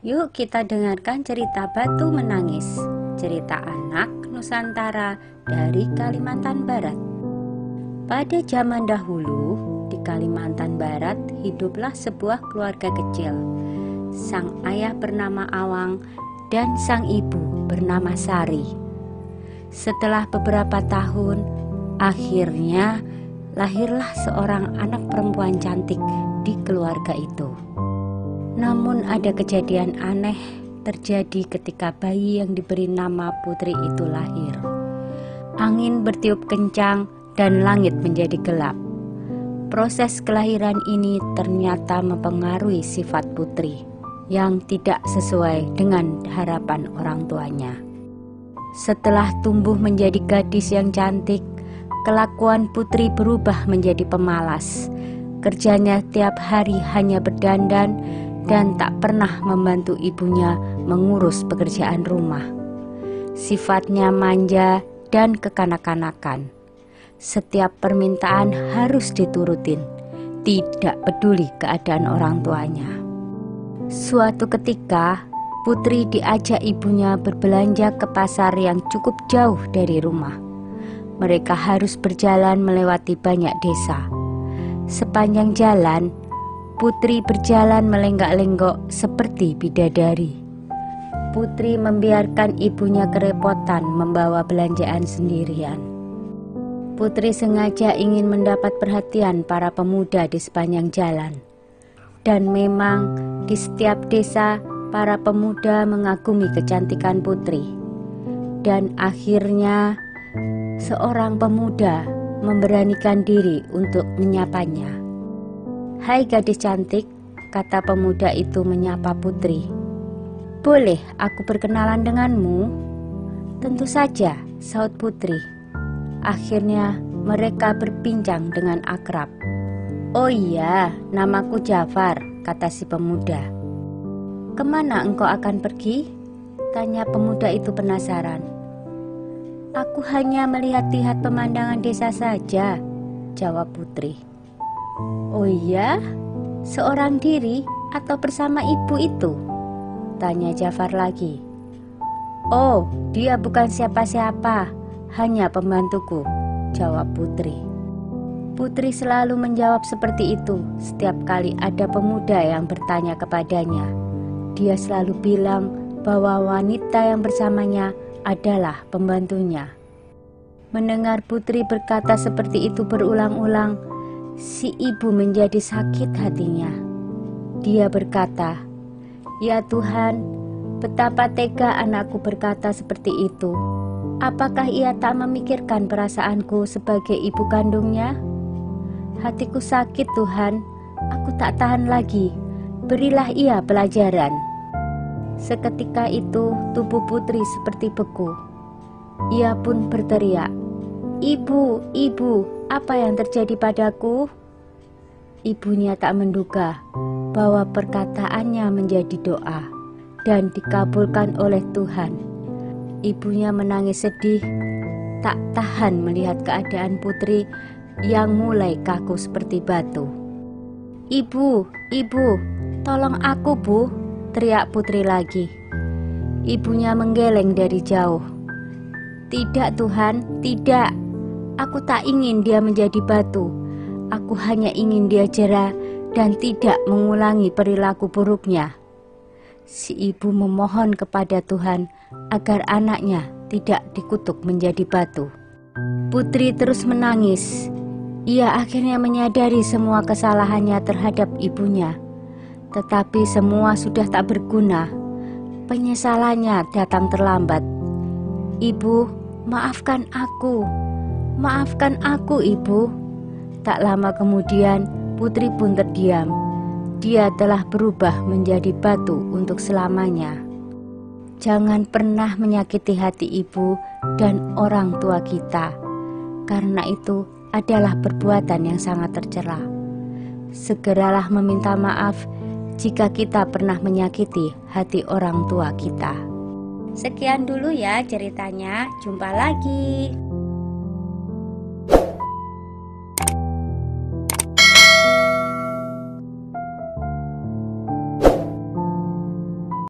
Yuk kita dengarkan cerita Batu Menangis, cerita anak Nusantara dari Kalimantan Barat. Pada zaman dahulu, di Kalimantan Barat hiduplah sebuah keluarga kecil. Sang ayah bernama Awang dan sang ibu bernama Sari. Setelah beberapa tahun, akhirnya lahirlah seorang anak perempuan cantik di keluarga itu. Namun ada kejadian aneh terjadi ketika bayi yang diberi nama Putri itu lahir. Angin bertiup kencang dan langit menjadi gelap. Proses kelahiran ini ternyata mempengaruhi sifat Putri yang tidak sesuai dengan harapan orang tuanya. Setelah tumbuh menjadi gadis yang cantik, kelakuan Putri berubah menjadi pemalas. Kerjanya tiap hari hanya berdandan dan tak pernah membantu ibunya mengurus pekerjaan rumah. Sifatnya manja dan kekanak-kanakan. Setiap permintaan harus diturutin, tidak peduli keadaan orang tuanya. Suatu ketika, Putri diajak ibunya berbelanja ke pasar yang cukup jauh dari rumah. Mereka harus berjalan melewati banyak desa. Sepanjang jalan, Putri berjalan melenggak-lenggok seperti bidadari. Putri membiarkan ibunya kerepotan membawa belanjaan sendirian. Putri sengaja ingin mendapat perhatian para pemuda di sepanjang jalan. Dan memang di setiap desa para pemuda mengagumi kecantikan Putri. Dan akhirnya seorang pemuda memberanikan diri untuk menyapanya. "Hai gadis cantik," kata pemuda itu menyapa Putri. "Boleh aku berkenalan denganmu?" "Tentu saja," saut Putri. Akhirnya mereka berbincang dengan akrab. "Oh iya, namaku Jafar," kata si pemuda. "Kemana engkau akan pergi?" tanya pemuda itu penasaran. "Aku hanya melihat-lihat pemandangan desa saja," jawab Putri. "Oh iya, seorang diri atau bersama ibu itu?" tanya Jafar lagi. "Oh, dia bukan siapa-siapa, hanya pembantuku," jawab Putri. Putri selalu menjawab seperti itu setiap kali ada pemuda yang bertanya kepadanya. Dia selalu bilang bahwa wanita yang bersamanya adalah pembantunya. Mendengar Putri berkata seperti itu berulang-ulang, si ibu menjadi sakit hatinya. Dia berkata, "Ya Tuhan, betapa tega anakku berkata seperti itu. Apakah ia tak memikirkan perasaanku sebagai ibu kandungnya? Hatiku sakit Tuhan, aku tak tahan lagi. Berilah ia pelajaran." Seketika itu tubuh Putri seperti beku. Ia pun berteriak, "Ibu, ibu, apa yang terjadi padaku?" Ibunya tak menduga bahwa perkataannya menjadi doa dan dikabulkan oleh Tuhan. Ibunya menangis sedih, tak tahan melihat keadaan Putri yang mulai kaku seperti batu. "Ibu, ibu, tolong aku Bu," teriak Putri lagi. Ibunya menggeleng dari jauh. "Tidak Tuhan, tidak. Aku tak ingin dia menjadi batu. Aku hanya ingin dia jera dan tidak mengulangi perilaku buruknya." Si ibu memohon kepada Tuhan agar anaknya tidak dikutuk menjadi batu. Putri terus menangis. Ia akhirnya menyadari semua kesalahannya terhadap ibunya. Tetapi semua sudah tak berguna. Penyesalannya datang terlambat. "Ibu, maafkan aku. Maafkan aku, Ibu." Tak lama kemudian, Putri pun terdiam. Dia telah berubah menjadi batu untuk selamanya. Jangan pernah menyakiti hati ibu dan orang tua kita, karena itu adalah perbuatan yang sangat tercela. Segeralah meminta maaf jika kita pernah menyakiti hati orang tua kita. Sekian dulu ya ceritanya, jumpa lagi.